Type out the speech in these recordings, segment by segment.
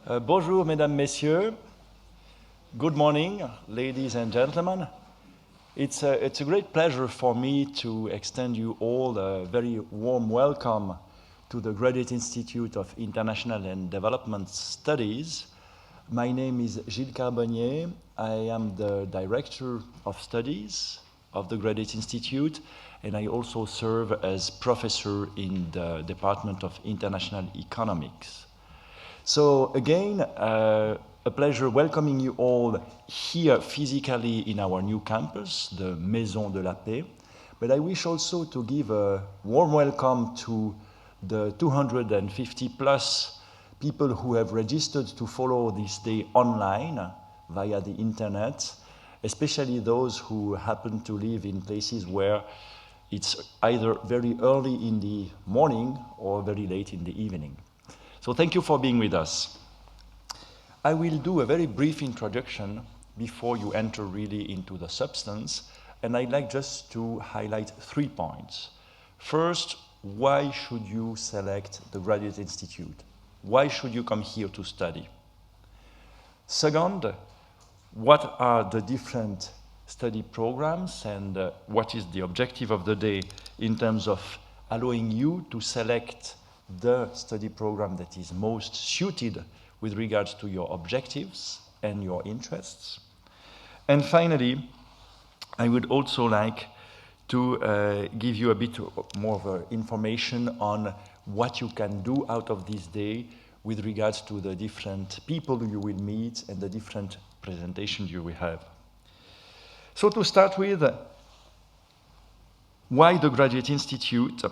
Bonjour, mesdames, messieurs. Good morning, ladies and gentlemen. It's a great pleasure for me to extend you all a very warm welcome to the Graduate Institute of International and Development Studies. My name is Gilles Carbonnier. I am the Director of Studies of the Graduate Institute, and I also serve as professor in the Department of International Economics. So again, a pleasure welcoming you all here physically in our new campus, the Maison de la Paix. But I wish also to give a warm welcome to the 250 plus people who have registered to follow this day online via the internet, especially those who happen to live in places where it's either very early in the morning or very late in the evening. So thank you for being with us. I will do a very brief introduction before you enter really into the substance, and I'd like just to highlight 3 points. First, why should you select the Graduate Institute? Why should you come here to study? Second, what are the different study programs and what is the objective of the day in terms of allowing you to select the study program that is most suited with regards to your objectives and your interests. And finally, I would also like to give you a bit more of information on what you can do out of this day with regards to the different people you will meet and the different presentations you will have. So to start with, why the Graduate Institute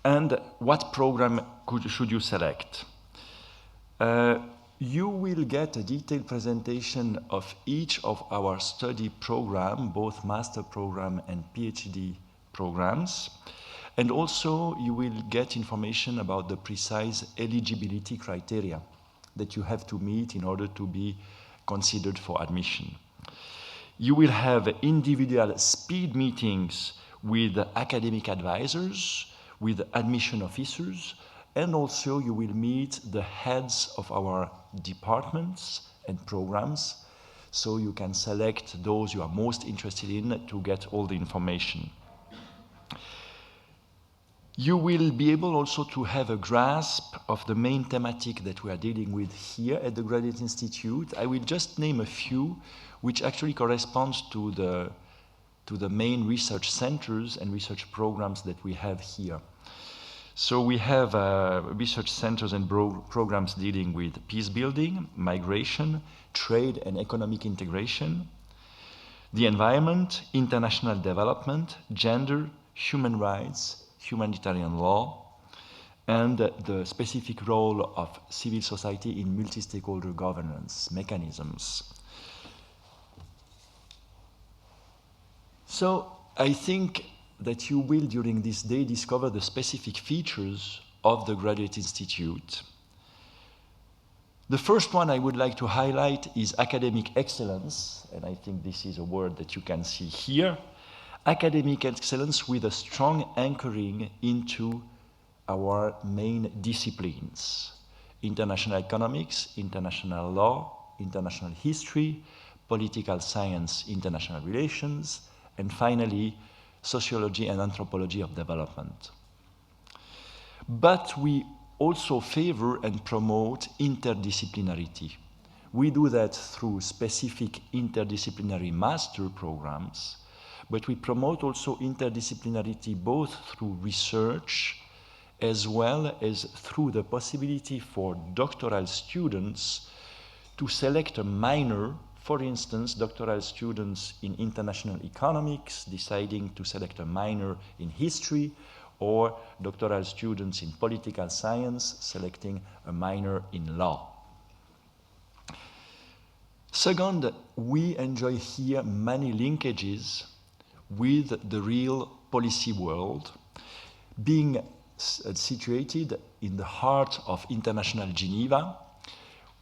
and what program should you select? You will get a detailed presentation of each of our study program, both master program and PhD programs. And also you will get information about the precise eligibility criteria that you have to meet in order to be considered for admission. You will have individual speed meetings with academic advisors, with admission officers, and also you will meet the heads of our departments and programs, so you can select those you are most interested in to get all the information. You will be able also to have a grasp of the main thematic that we are dealing with here at the Graduate Institute. I will just name a few which actually corresponds to the main research centers and research programs that we have here. So we have research centers and programs dealing with peace building, migration, trade and economic integration, the environment, international development, gender, human rights, humanitarian law, and the specific role of civil society in multi-stakeholder governance mechanisms. So I think that you will, during this day, discover the specific features of the Graduate Institute. The first one I would like to highlight is academic excellence, and I think this is a word that you can see here. Academic excellence with a strong anchoring into our main disciplines: international economics, international law, international history, political science, international relations, and finally, sociology and anthropology of development. But we also favor and promote interdisciplinarity. We do that through specific interdisciplinary master programs, but we promote also interdisciplinarity both through research as well as through the possibility for doctoral students to select a minor. For instance, doctoral students in international economics deciding to select a minor in history, or doctoral students in political science selecting a minor in law. Second, we enjoy here many linkages with the real policy world, being situated in the heart of international Geneva,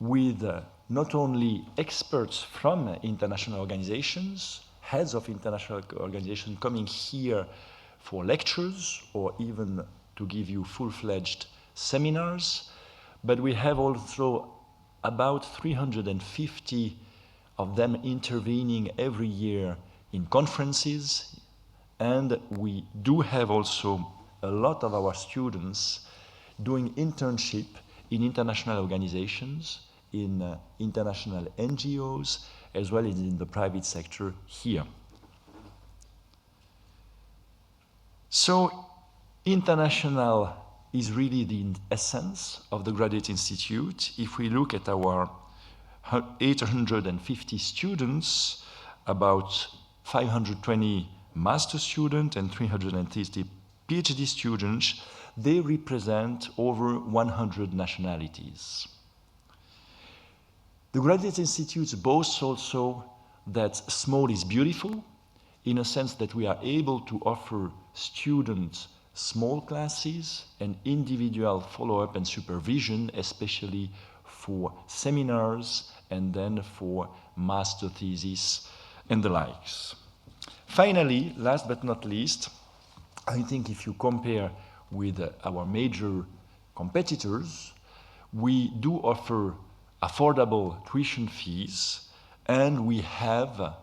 with not only experts from international organizations, heads of international organizations coming here for lectures or even to give you full-fledged seminars, but we have also about 350 of them intervening every year in conferences, and we do have also a lot of our students doing internship in international organizations, in international NGOs, as well as in the private sector here. So, international is really the essence of the Graduate Institute. If we look at our 850 students, about 520 master students and 330 PhD students, they represent over 100 nationalities. The Graduate Institute boasts also that small is beautiful, in a sense that we are able to offer students small classes and individual follow-up and supervision, especially for seminars and then for master thesis and the likes. Finally, last but not least, I think if you compare with our major competitors, we do offer affordable tuition fees, and we have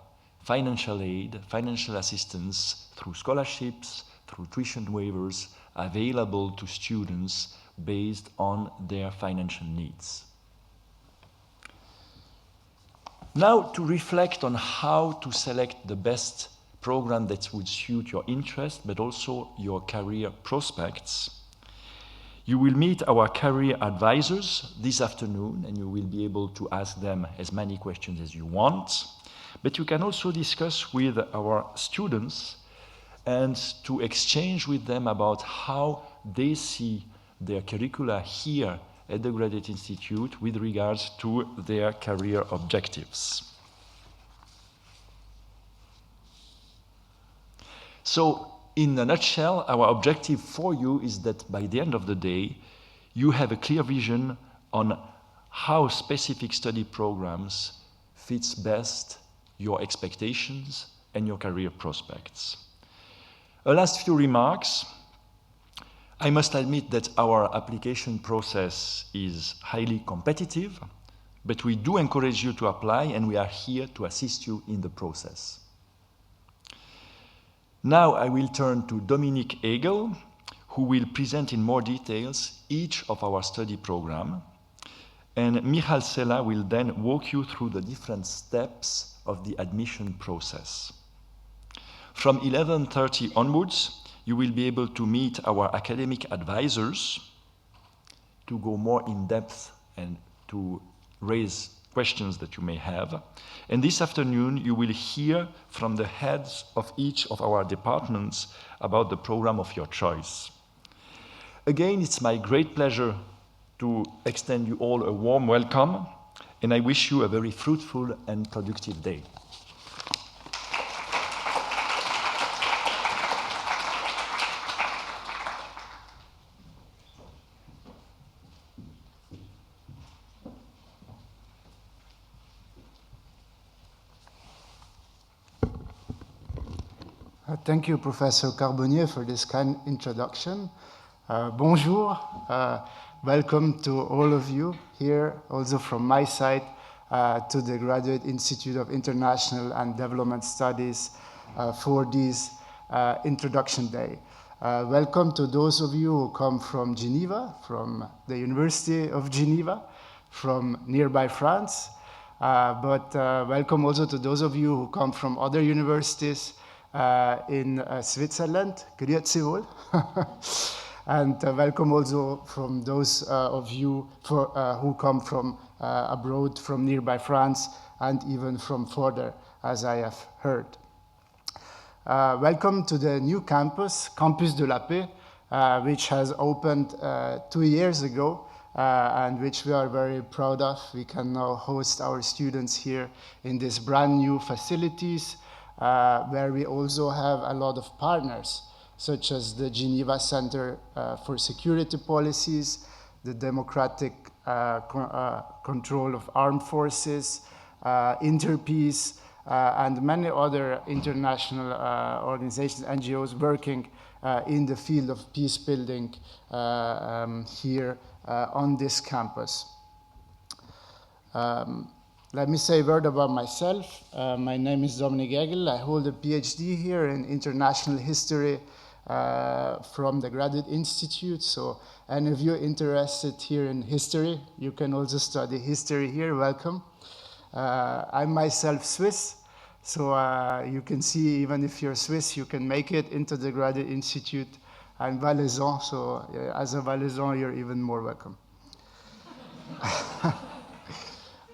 financial aid, financial assistance through scholarships, through tuition waivers available to students based on their financial needs. Now, to reflect on how to select the best program that would suit your interest, but also your career prospects, you will meet our career advisors this afternoon, and you will be able to ask them as many questions as you want. But you can also discuss with our students and to exchange with them about how they see their curricula here at the Graduate Institute with regards to their career objectives. So, in a nutshell, our objective for you is that by the end of the day, you have a clear vision on how specific study programs fits best your expectations and your career prospects. A last few remarks. I must admit that our application process is highly competitive, but we do encourage you to apply, and we are here to assist you in the process. Now I will turn to Dominique Egel, who will present in more details each of our study programs, and Michal Sela will then walk you through the different steps of the admission process. From 11:30 onwards, you will be able to meet our academic advisors to go more in depth and to raise questions that you may have. And this afternoon, you will hear from the heads of each of our departments about the program of your choice. Again, it's my great pleasure to extend you all a warm welcome, and I wish you a very fruitful and productive day. Thank you, Professor Carbonnier, for this kind introduction. Bonjour. Welcome to all of you here, also from my side, to the Graduate Institute of International and Development Studies for this introduction day. Welcome to those of you who come from Geneva, from the University of Geneva, from nearby France, but welcome also to those of you who come from other universities in Switzerland, grüezi wohl. And welcome also from those of you who come from abroad, from nearby France, and even from further, as I have heard. Welcome to the new campus, Campus de la Paix, which has opened 2 years ago, and which we are very proud of. We can now host our students here in these brand new facilities, where we also have a lot of partners, such as the Geneva Center for Security Policies, the Democratic Control of Armed Forces, Interpeace, and many other international organizations, NGOs working in the field of peace building here on this campus. Let me say a word about myself. My name is Dominic Egel. I hold a PhD here in international history from the Graduate Institute. So any of you interested here in history, you can also study history here. Welcome. I'm myself Swiss. So you can see, even if you're Swiss, you can make it into the Graduate Institute. I'm Valaisan, so as a Valaisan, you're even more welcome.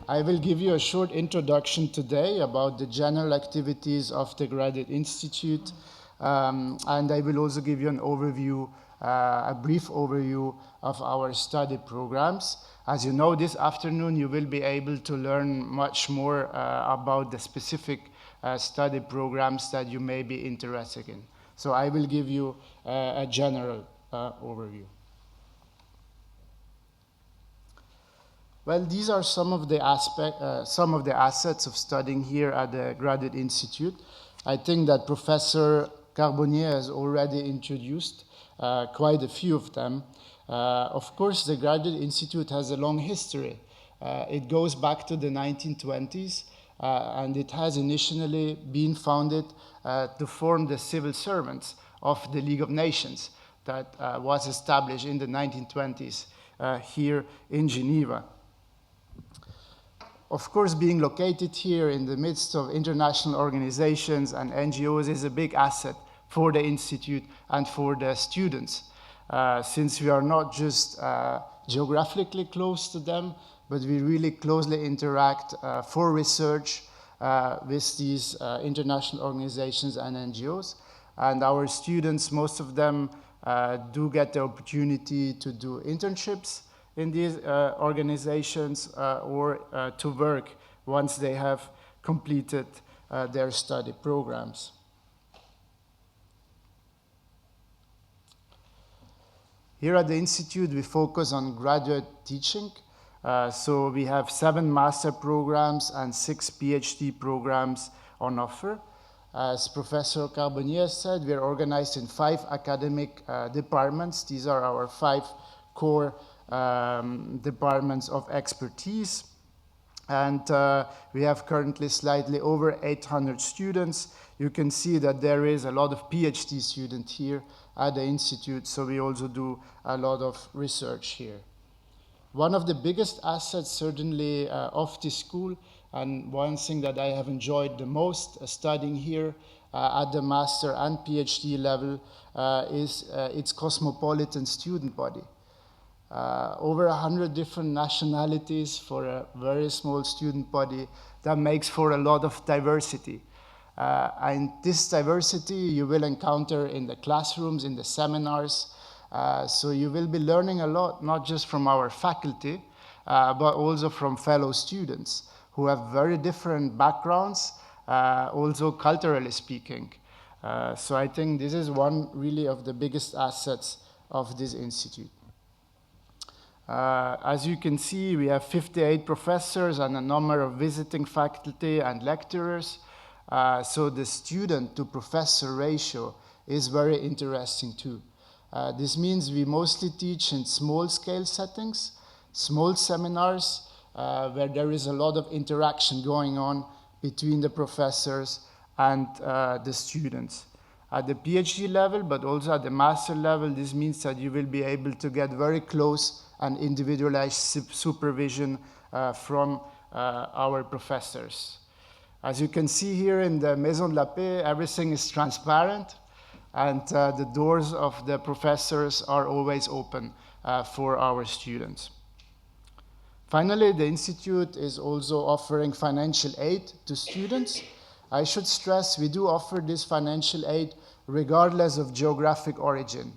I will give you a short introduction today about the general activities of the Graduate Institute, and I will also give you an overview, a brief overview of our study programs. As you know, this afternoon you will be able to learn much more about the specific study programs that you may be interested in. So I will give you a general overview. Well, these are some of the assets of studying here at the Graduate Institute. I think that Professor Carbonnier has already introduced quite a few of them. Of course, the Graduate Institute has a long history. It goes back to the 1920s, and it has initially been founded to form the civil servants of the League of Nations that was established in the 1920s here in Geneva. Of course, being located here in the midst of international organizations and NGOs is a big asset for the Institute and for the students, since we are not just geographically close to them, but we really closely interact for research with these international organizations and NGOs. And our students, most of them do get the opportunity to do internships in these organizations or to work once they have completed their study programs. Here at the Institute, we focus on graduate teaching. So we have 7 master programs and 6 PhD programs on offer. As Professor Carbonnier said, we are organized in 5 academic departments. These are our 5 core departments of expertise, and we have currently slightly over 800 students. You can see that there is a lot of PhD students here at the Institute, so we also do a lot of research here. One of the biggest assets certainly of this school, and one thing that I have enjoyed the most studying here at the master and PhD level is its cosmopolitan student body. Over 100 different nationalities for a very small student body. That makes for a lot of diversity. And this diversity you will encounter in the classrooms, in the seminars. So you will be learning a lot, not just from our faculty, but also from fellow students who have very different backgrounds, also culturally speaking. So I think this is one really of the biggest assets of this institute. As you can see, we have 58 professors and a number of visiting faculty and lecturers. So the student to professor ratio is very interesting too. This means we mostly teach in small scale settings, small seminars, where there is a lot of interaction going on between the professors and the students. At the PhD level, but also at the master level, this means that you will be able to get very close and individualized supervision from our professors. As you can see here in the Maison de la Paix, everything is transparent, and the doors of the professors are always open for our students. Finally, the Institute is also offering financial aid to students. I should stress we do offer this financial aid regardless of geographic origin.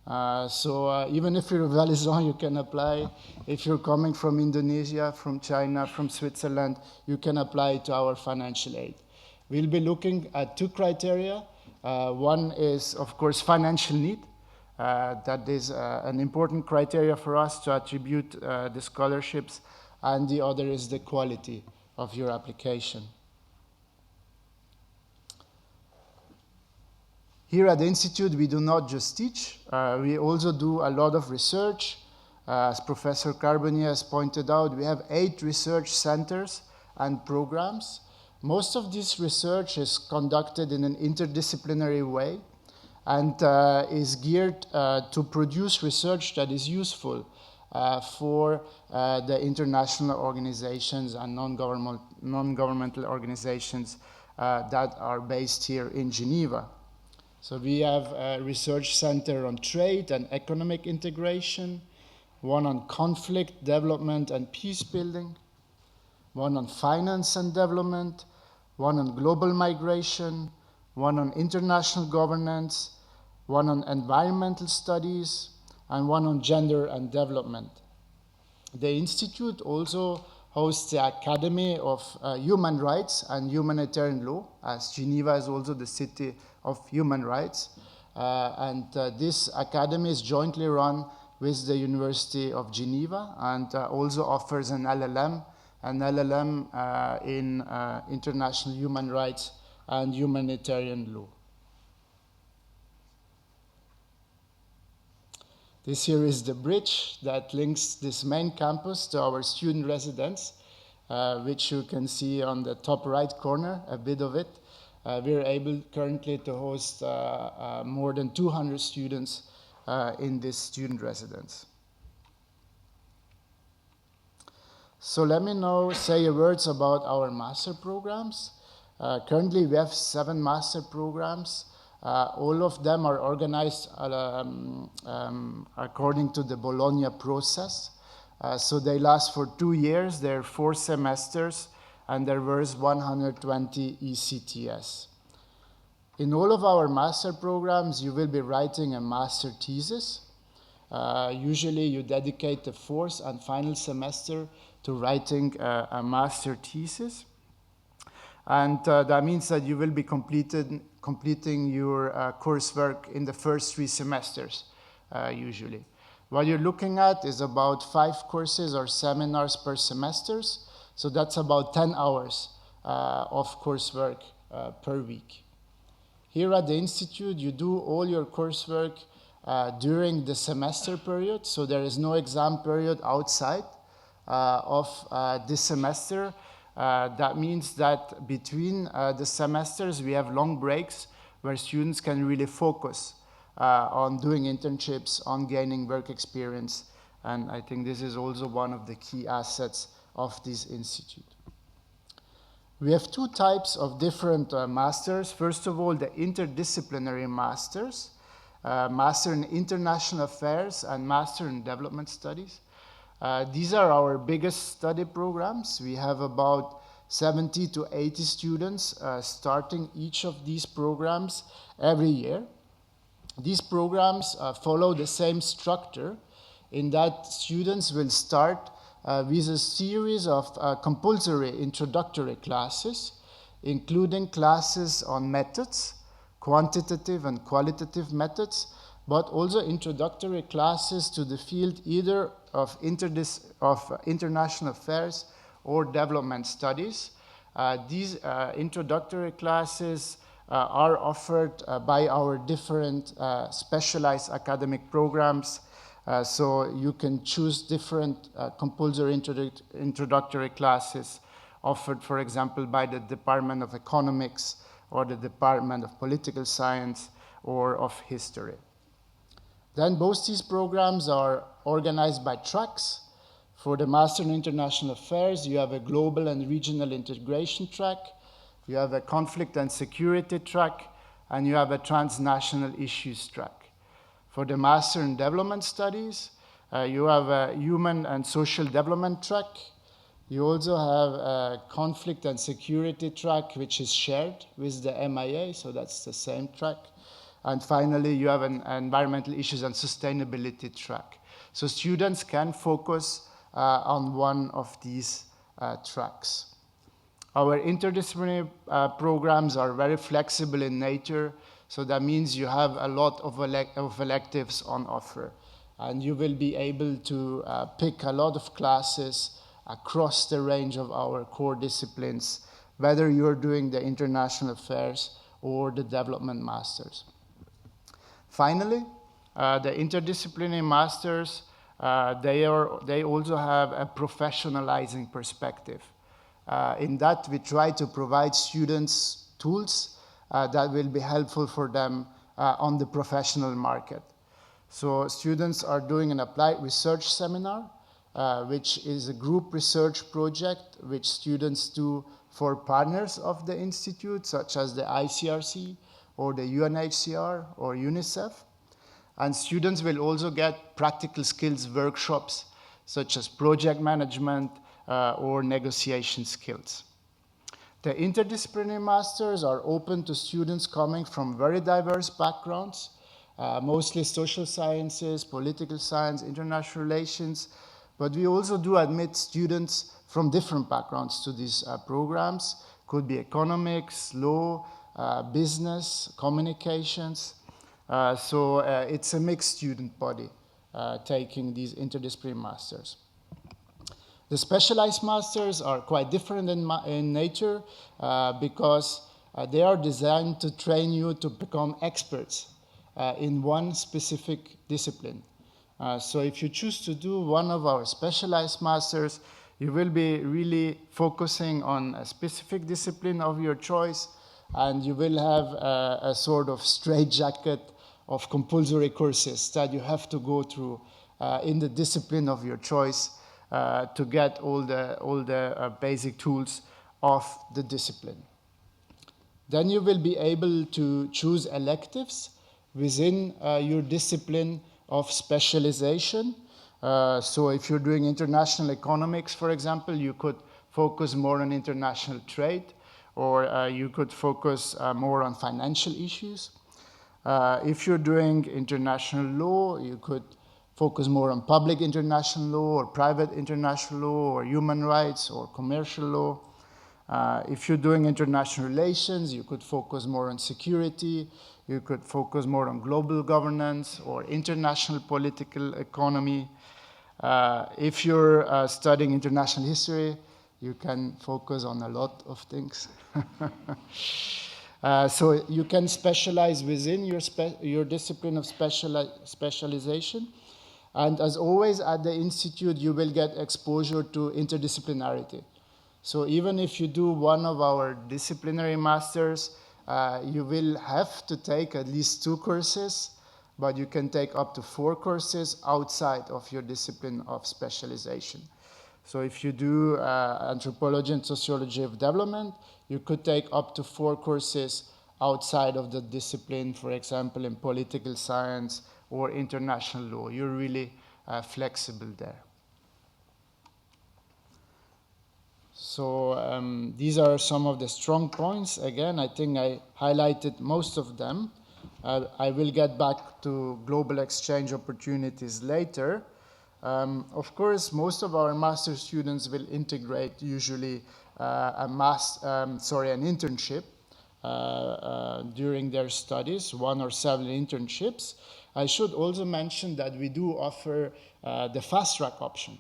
So even if you're Valaisan, you can apply. If you're coming from Indonesia, from China, from Switzerland, you can apply to our financial aid. We'll be looking at 2 criteria. One is, of course, financial need. That is an important criteria for us to attribute the scholarships, and the other is the quality of your application. Here at the Institute, we do not just teach, we also do a lot of research. As Professor Carbonier has pointed out, we have 8 research centers and programs. Most of this research is conducted in an interdisciplinary way and is geared to produce research that is useful for the international organizations and non-governmental organizations that are based here in Geneva. So we have a research center on trade and economic integration, one on conflict, development, and peace building, one on finance and development, one on global migration, one on international governance, one on environmental studies, and one on gender and development. The Institute also hosts the Academy of Human Rights and Humanitarian Law, as Geneva is also the city of human rights. This academy is jointly run with the University of Geneva and also offers an LLM in international human rights and humanitarian law. This here is the bridge that links this main campus to our student residence, which you can see on the top right corner, a bit of it. We're able currently to host more than 200 students in this student residence. So let me now say a words about our master programs. Currently we have 7 master programs. All of them are organized according to the Bologna process. So they last for 2 years, they're 4 semesters, and there was 120 ECTS. In all of our master programs, you will be writing a master thesis. Usually you dedicate the 4th and final semester to writing a master thesis. And that means that you will be completing your coursework in the first 3 semesters, usually. What you're looking at is about 5 courses or seminars per semester, so that's about 10 hours of coursework per week. Here at the Institute, you do all your coursework during the semester period, so there is no exam period outside of this semester. That means that between the semesters, we have long breaks where students can really focus on doing internships, on gaining work experience, and I think this is also one of the key assets of this institute. We have 2 types of different masters. First of all, the interdisciplinary masters, Master in International Affairs and Master in Development Studies. These are our biggest study programs. We have about 70 to 80 students starting each of these programs every year. These programs follow the same structure in that students will start with a series of compulsory introductory classes, including classes on methods, quantitative and qualitative methods, but also introductory classes to the field either of international affairs or development studies. These introductory classes are offered by our different specialized academic programs. So you can choose different compulsory introductory classes offered, for example, by the Department of Economics or the Department of Political Science or of History. Then both these programs are organized by tracks. For the Master in International Affairs, you have a global and regional integration track, you have a conflict and security track, and you have a transnational issues track. For the Master in Development Studies, you have a human and social development track. You also have a conflict and security track, which is shared with the MIA, so that's the same track. And finally, you have an environmental issues and sustainability track. So students can focus on one of these tracks. Our interdisciplinary programs are very flexible in nature, so that means you have a lot of electives on offer. And you will be able to pick a lot of classes across the range of our core disciplines, whether you're doing the international affairs or the development masters. Finally, the interdisciplinary masters they also have a professionalizing perspective. In that, we try to provide students tools that will be helpful for them on the professional market. So students are doing an applied research seminar, which is a group research project which students do for partners of the institute, such as the ICRC or the UNHCR or UNICEF. And students will also get practical skills workshops, such as project management or negotiation skills. The interdisciplinary masters are open to students coming from very diverse backgrounds, mostly social sciences, political science, international relations, but we also do admit students from different backgrounds to these programs. Could be economics, law, business, communications. So it's a mixed student body taking these interdisciplinary masters. The specialized masters are quite different in nature because they are designed to train you to become experts in one specific discipline. So if you choose to do one of our specialized masters, you will be really focusing on a specific discipline of your choice, and you will have a sort of straitjacket of compulsory courses that you have to go through in the discipline of your choice to get all the basic tools of the discipline. Then you will be able to choose electives within your discipline of specialization. So if you're doing international economics, for example, you could focus more on international trade, or you could focus more on financial issues. If you're doing international law, you could focus more on public international law or private international law or human rights or commercial law. If you're doing international relations, you could focus more on security, you could focus more on global governance or international political economy. If you're studying international history, you can focus on a lot of things. So you can specialize within your discipline of specialization. And as always at the Institute, you will get exposure to interdisciplinarity. So even if you do one of our disciplinary masters, you will have to take at least 2 courses, but you can take up to 4 courses outside of your discipline of specialization. So if you do anthropology and sociology of development, you could take up to 4 courses outside of the discipline, for example, in political science or international law. You're really flexible there. So these are some of the strong points. Again, I think I highlighted most of them. I will get back to global exchange opportunities later. Of course, most of our master students will integrate usually an internship during their studies, 1 or several internships. I should also mention that we do offer the fast track option.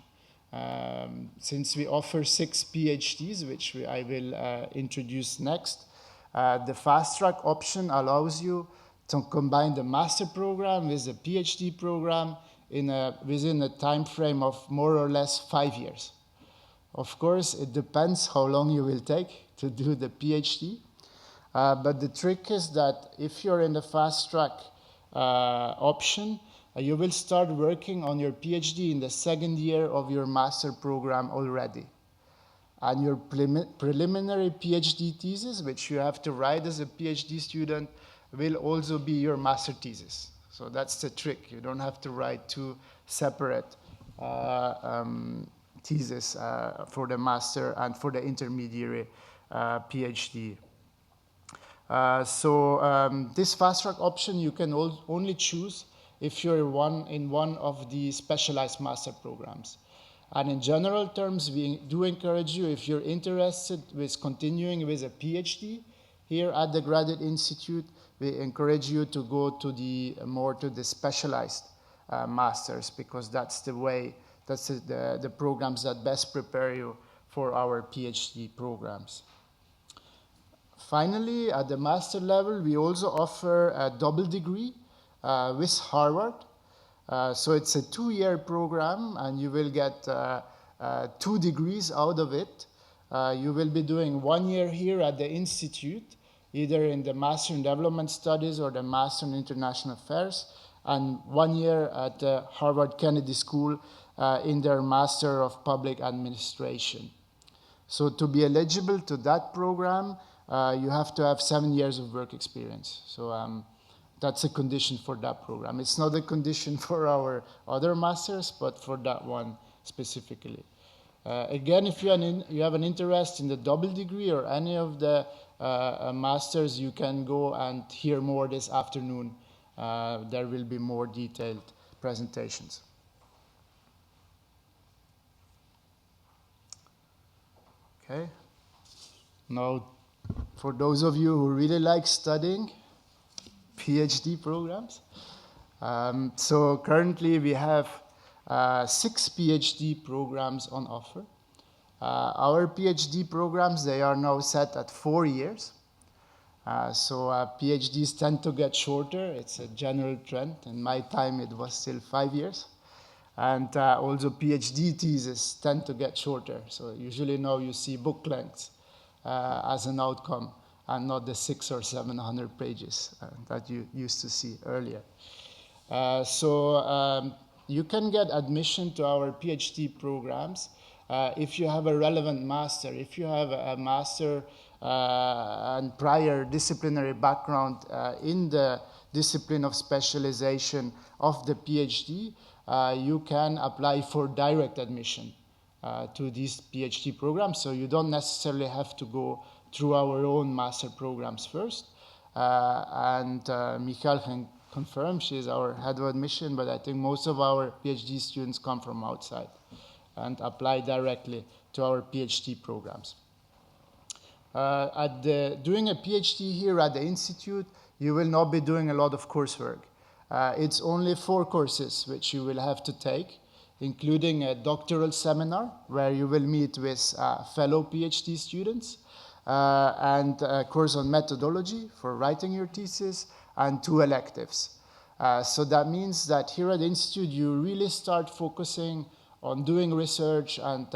Since we offer 6 PhDs, which I will introduce next, the fast track option allows you to combine the master program with the PhD program within a time frame of more or less 5 years. Of course, it depends how long you will take to do the PhD. But the trick is that if you're in the fast track option, you will start working on your PhD in the 2nd year of your master program already. And your preliminary PhD thesis, which you have to write as a PhD student, will also be your master thesis. So that's the trick. You don't have to write 2 separate theses for the master and for the intermediary PhD. This fast track option you can only choose if you're in one of the specialized master programs. And in general terms, we do encourage you, if you're interested with continuing with a PhD here at the Graduate Institute, we encourage you to go to the specialized masters, because that's the programs that best prepare you for our PhD programs. Finally, at the master level, we also offer a double degree with Harvard. So it's a 2-year program, and you will get 2 degrees out of it. You will be doing 1 year here at the Institute, either in the Master in Development Studies or the Master in International Affairs, and 1 year at the Harvard Kennedy School in their Master of Public Administration. So to be eligible to that program, you have to have 7 years of work experience. So that's a condition for that program. It's not a condition for our other masters, but for that one specifically. Again, if you have an interest in the double degree or any of the masters, you can go and hear more this afternoon. There will be more detailed presentations. Okay. Now, for those of you who really like studying, PhD programs. So currently we have 6 PhD programs on offer. Our PhD programs, they are now set at 4 years. So PhDs tend to get shorter. It's a general trend. In my time, it was still 5 years. And also PhD theses tend to get shorter. So usually now you see book lengths as an outcome, and not the 600 or 700 pages that you used to see earlier. So you can get admission to our PhD programs if you have a relevant master. If you have a master and prior disciplinary background in the discipline of specialization of the PhD, you can apply for direct admission to these PhD programs. So you don't necessarily have to go through our own master programs first. And Michael can confirm, she's our head of admission, but I think most of our PhD students come from outside and apply directly to our PhD programs. Doing a PhD here at the Institute, you will not be doing a lot of coursework. It's only 4 courses which you will have to take, including a doctoral seminar where you will meet with fellow PhD students, and a course on methodology for writing your thesis, and 2 electives. So that means that here at the Institute, you really start focusing on doing research and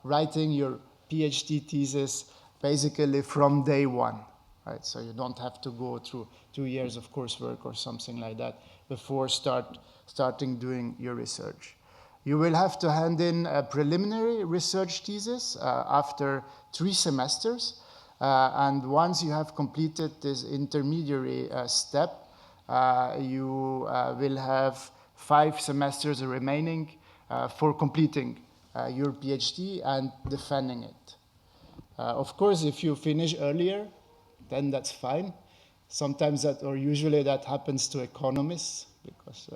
writing your PhD thesis basically from day one. Right? So you don't have to go through 2 years of coursework or something like that before starting doing your research. You will have to hand in a preliminary research thesis after 3 semesters. And once you have completed this intermediary step, you will have 5 semesters remaining for completing your PhD and defending it. Of course, if you finish earlier, then that's fine. Sometimes that, or usually that happens to economists because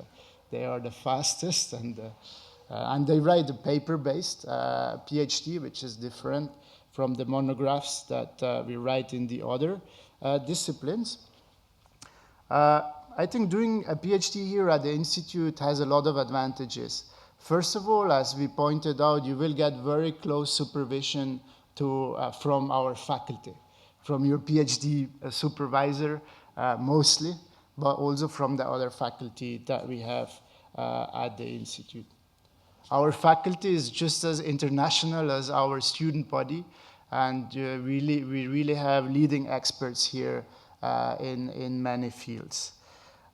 they are the fastest, and they write a paper-based PhD, which is different from the monographs that we write in the other disciplines. I think doing a PhD here at the Institute has a lot of advantages. First of all, as we pointed out, you will get very close supervision from our faculty, from your PhD supervisor mostly, but also from the other faculty that we have at the Institute. Our faculty is just as international as our student body, and we really have leading experts here in many fields.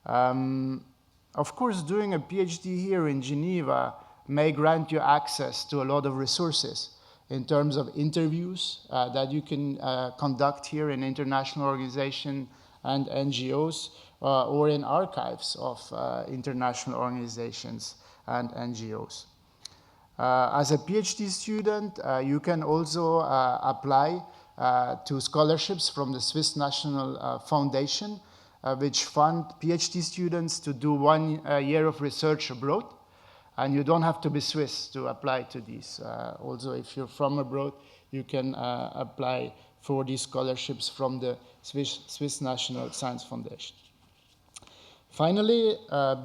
Of course, doing a PhD here in Geneva may grant you access to a lot of resources in terms of interviews that you can conduct here in international organizations and NGOs, or in archives of international organizations and NGOs. As a PhD student, you can also apply to scholarships from the Swiss National Foundation, which fund PhD students to do 1 year of research abroad. And you don't have to be Swiss to apply to these. Also, if you're from abroad, you can apply for these scholarships from the Swiss National Science Foundation. Finally,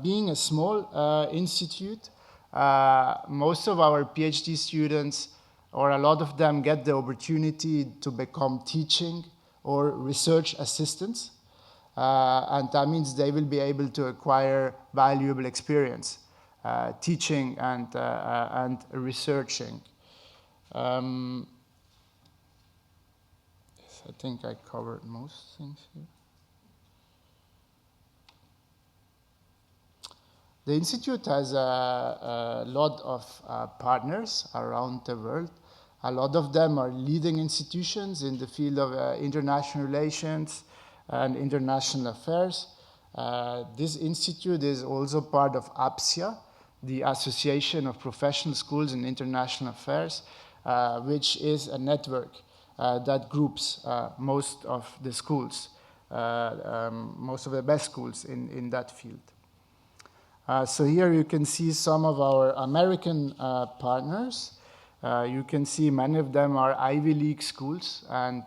being a small institute, most of our PhD students, or a lot of them, get the opportunity to become teaching or research assistants. And that means they will be able to acquire valuable experience. teaching and researching. Yes, I think I covered most things here. The Institute has a lot of partners around the world. A lot of them are leading institutions in the field of international relations and international affairs. This institute is also part of APSIA, the Association of Professional Schools in International Affairs, which is a network that groups most of the schools, most of the best schools in that field. So here you can see some of our American partners. You can see many of them are Ivy League schools, and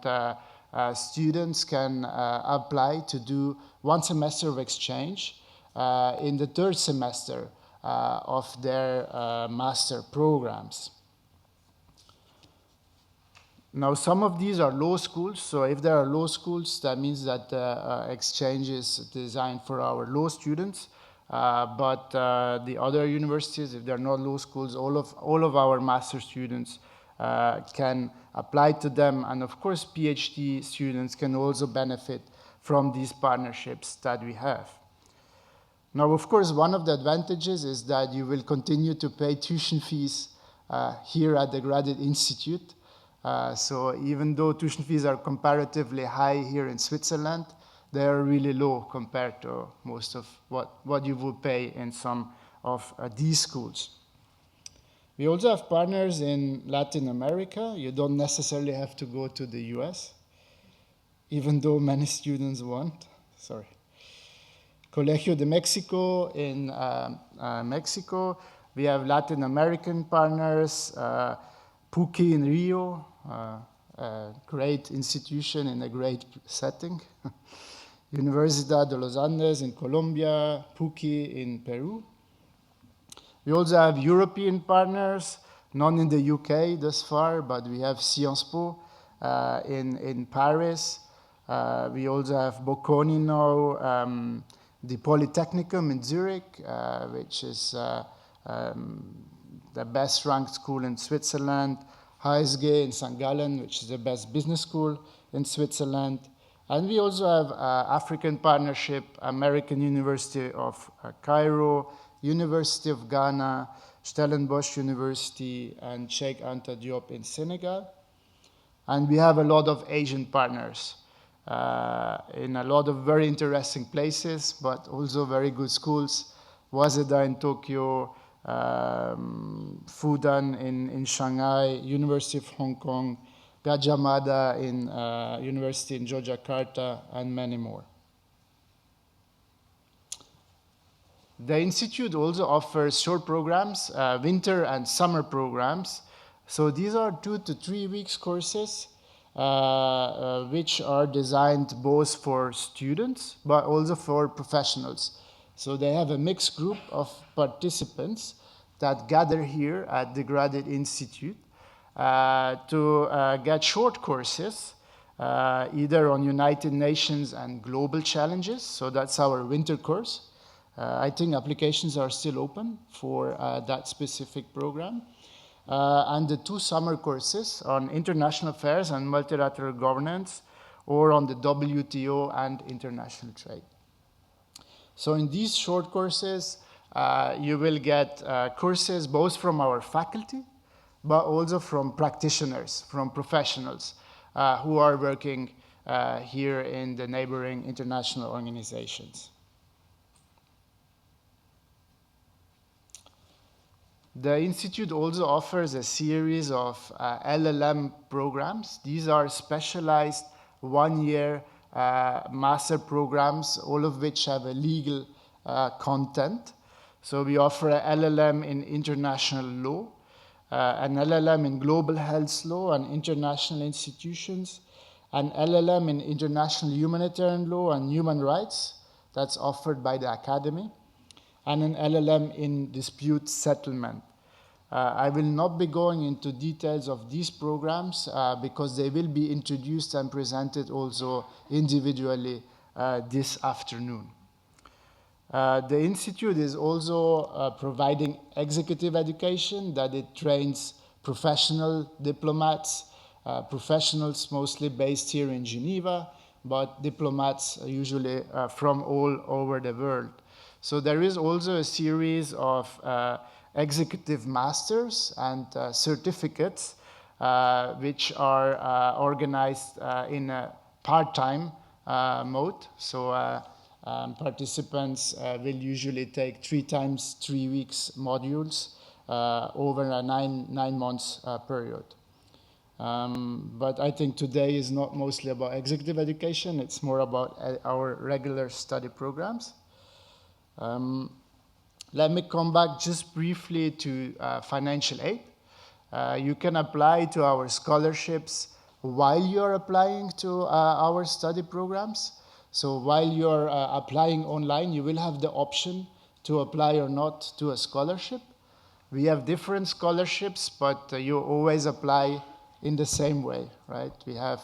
students can apply to do 1 semester of exchange in the 3rd semester of their master programs. Now, some of these are law schools, so if there are law schools, that means that exchange is designed for our law students. But the other universities, if they're not law schools, all of our master students can apply to them. And of course, PhD students can also benefit from these partnerships that we have. Now, of course, one of the advantages is that you will continue to pay tuition fees here at the Graduate Institute. So even though tuition fees are comparatively high here in Switzerland, they are really low compared to most of what you would pay in some of these schools. We also have partners in Latin America. You don't necessarily have to go to the US, even though many students want. Sorry. Colegio de Mexico in Mexico. We have Latin American partners, PUCI in Rio, a great institution in a great setting. Universidad de los Andes in Colombia, PUCI in Peru. We also have European partners, none in the UK thus far, but we have Sciences Po in Paris. We also have Bocconi now, the Polytechnicum in Zurich, which is the best ranked school in Switzerland, HSG in St. Gallen, which is the best business school in Switzerland. And we also have African partnership, American University of Cairo, University of Ghana, Stellenbosch University, and Sheikh Anta Diop in Senegal. And we have a lot of Asian partners in a lot of very interesting places, but also very good schools. Waseda in Tokyo, Fudan in Shanghai, University of Hong Kong, Gajah Mada in University in Yogyakarta, and many more. The Institute also offers short programs, winter and summer programs. So these are 2 to 3 weeks courses, which are designed both for students, but also for professionals. So they have a mixed group of participants that gather here at the Graduate Institute to get short courses, either on United Nations and global challenges. So that's our winter course. I think applications are still open for that specific program. And the 2 summer courses on international affairs and multilateral governance, or on the WTO and international trade. So in these short courses, you will get courses both from our faculty, but also from practitioners, from professionals who are working here in the neighboring international organizations. The Institute also offers a series of LLM programs. These are specialized 1-year master programs, all of which have a legal content. So we offer an LLM in international law, an LLM in global health law and international institutions, an LLM in international humanitarian law and human rights, that's offered by the Academy, and an LLM in dispute settlement. I will not be going into details of these programs because they will be introduced and presented also individually this afternoon. The institute is also providing executive education, that it trains professional diplomats, professionals mostly based here in Geneva, but diplomats usually from all over the world. So there is also a series of executive masters and certificates which are organized in a part-time mode. So participants will usually take 3 times 3 weeks modules over a nine months period. But I think today is not mostly about executive education, it's more about our regular study programs. Let me come back just briefly to financial aid. You can apply to our scholarships while you're applying to our study programs. So while you're applying online, you will have the option to apply or not to a scholarship. We have different scholarships, but you always apply in the same way, right? We have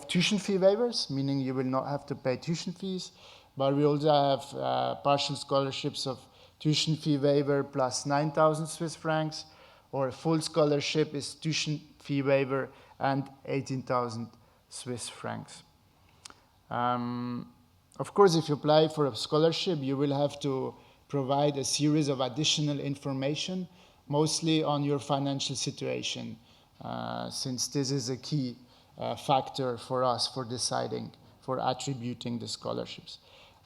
tuition fee waivers, meaning you will not have to pay tuition fees, but we also have partial scholarships of tuition fee waiver plus 9,000 Swiss francs, or a full scholarship is tuition fee waiver and 18,000 Swiss francs. Of course, if you apply for a scholarship, you will have to provide a series of additional information, mostly on your financial situation, since this is a key factor for us for deciding, for attributing the scholarships.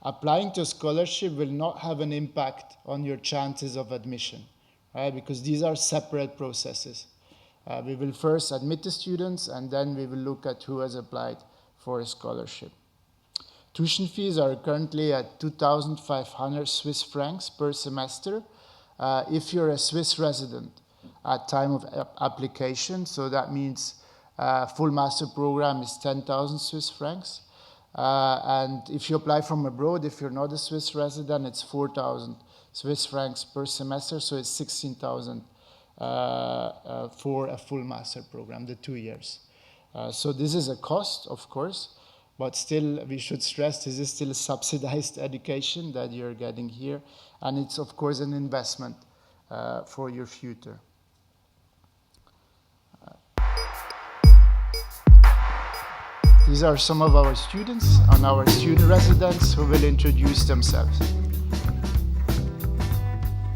Applying to a scholarship will not have an impact on your chances of admission, right? Because these are separate processes. We will first admit the students, and then we will look at who has applied for a scholarship. Tuition fees are currently at 2,500 Swiss francs per semester if you're a Swiss resident at time of application. So that means full master program is 10,000 Swiss francs. And if you apply from abroad, if you're not a Swiss resident, it's 4,000 Swiss francs per semester, so it's 16,000 for a full master program, the 2 years. So this is a cost, of course, but still we should stress this is still a subsidized education that you're getting here, and it's of course an investment for your future. These are some of our students and our student residents who will introduce themselves.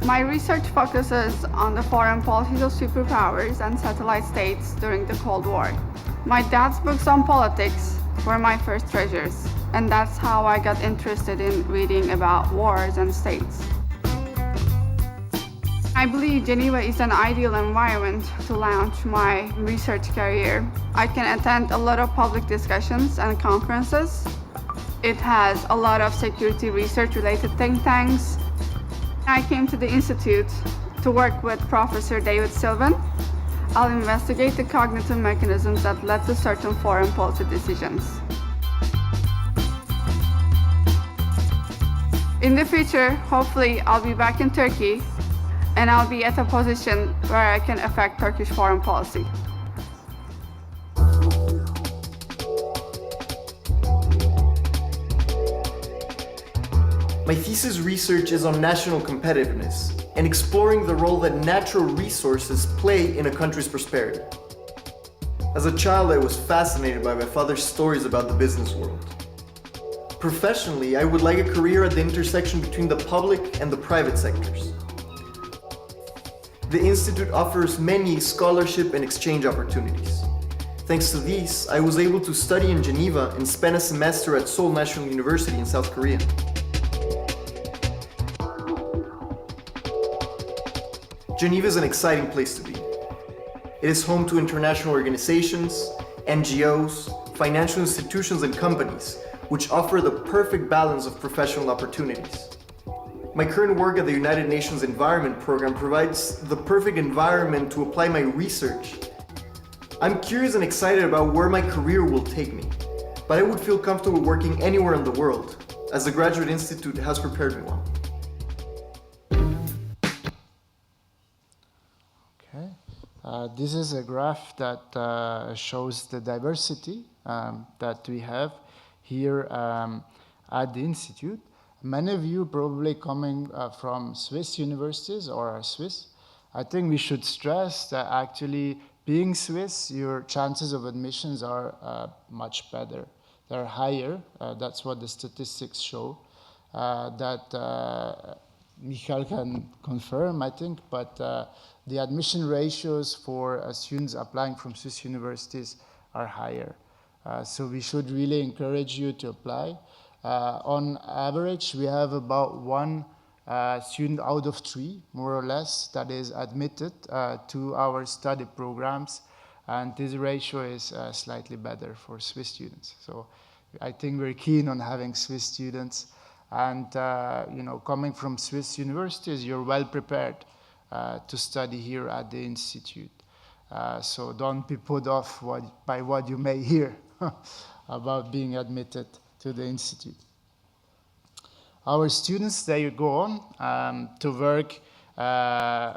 My research focuses on the foreign policies of superpowers and satellite states during the Cold War. My dad's books on politics were my first treasures, and that's how I got interested in reading about wars and states. I believe Geneva is an ideal environment to launch my research career. I can attend a lot of public discussions and conferences. It has a lot of security research-related think tanks. I came to the Institute to work with Professor David Sylvan. I'll investigate the cognitive mechanisms that led to certain foreign policy decisions. In the future, hopefully, I'll be back in Turkey, and I'll be at a position where I can affect Turkish foreign policy. My thesis research is on national competitiveness and exploring the role that natural resources play in a country's prosperity. As a child, I was fascinated by my father's stories about the business world. Professionally, I would like a career at the intersection between the public and the private sectors. The Institute offers many scholarship and exchange opportunities. Thanks to these, I was able to study in Geneva and spend a semester at Seoul National University in South Korea. Geneva is an exciting place to be. It is home to international organizations, NGOs, financial institutions, and companies, which offer the perfect balance of professional opportunities. My current work at the United Nations Environment Program provides the perfect environment to apply my research. I'm curious and excited about where my career will take me, but I would feel comfortable working anywhere in the world, as the Graduate Institute has prepared me well. This is a graph that shows the diversity that we have here. at the Institute. Many of you probably coming from Swiss universities or are Swiss. I think we should stress that actually being Swiss, your chances of admissions are much better. They're higher. That's what the statistics show. That Michael can confirm, I think, but the admission ratios for students applying from Swiss universities are higher. So we should really encourage you to apply. On average, we have about one student out of 3, more or less, that is admitted to our study programs, and this ratio is slightly better for Swiss students. So I think we're keen on having Swiss students, and coming from Swiss universities, you're well prepared to study here at the Institute. So don't be put off by what you may hear about being admitted to the Institute. Our students, they go on to work,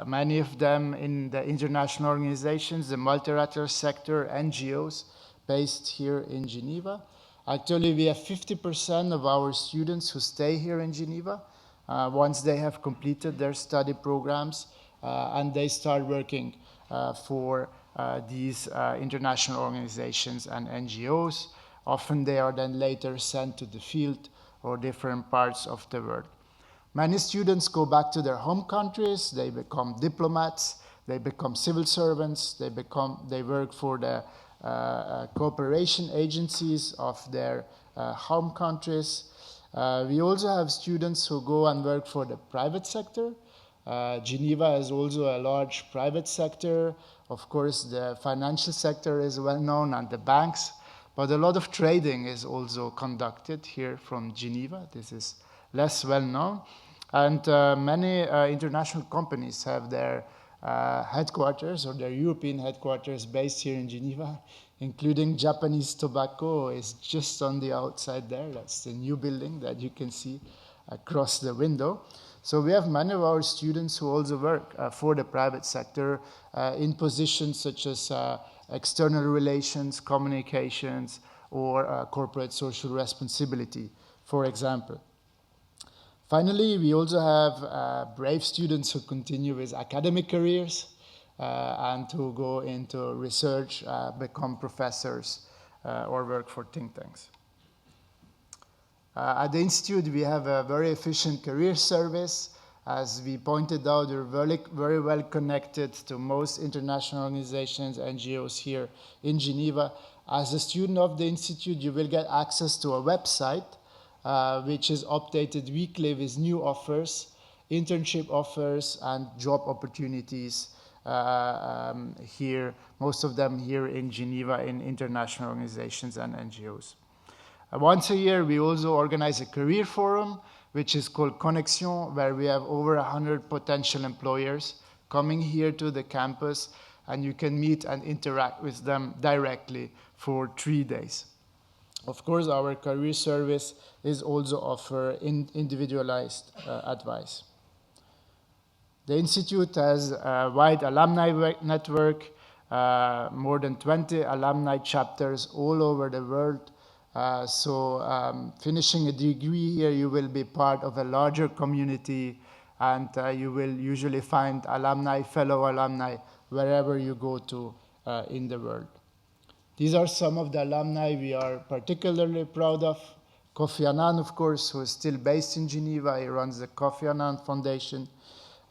many of them in the international organizations, the multilateral sector, NGOs, based here in Geneva. Actually, we have 50% of our students who stay here in Geneva once they have completed their study programs, and they start working for these international organizations and NGOs. Often they are then later sent to the field or different parts of the world. Many students go back to their home countries, they become diplomats, they become civil servants, they work for the cooperation agencies of their home countries. We also have students who go and work for the private sector. Geneva is also a large private sector. Of course, the financial sector is well known, and the banks. But a lot of trading is also conducted here from Geneva. This is less well known. And many international companies have their headquarters or their European headquarters based here in Geneva, including Japanese Tobacco is just on the outside there. That's the new building that you can see across the window. So we have many of our students who also work for the private sector in positions such as external relations, communications, or corporate social responsibility, for example. Finally, we also have brave students who continue with academic careers and who go into research, become professors, or work for think tanks. At the Institute, we have a very efficient career service. As we pointed out, we're very well connected to most international organizations, NGOs here in Geneva. As a student of the Institute, you will get access to a website which is updated weekly with new offers, internship offers, and job opportunities here, most of them here in Geneva in international organizations and NGOs. Once a year, we also organize a career forum, which is called Connexion, where we have over 100 potential employers coming here to the campus, and you can meet and interact with them directly for 3 days. Of course, our career service is also offer individualized advice. The Institute has a wide alumni network, more than 20 alumni chapters all over the world. So finishing a degree here, you will be part of a larger community, and you will usually find alumni, fellow alumni, wherever you go to in the world. These are some of the alumni we are particularly proud of. Kofi Annan, of course, who is still based in Geneva. He runs the Kofi Annan Foundation.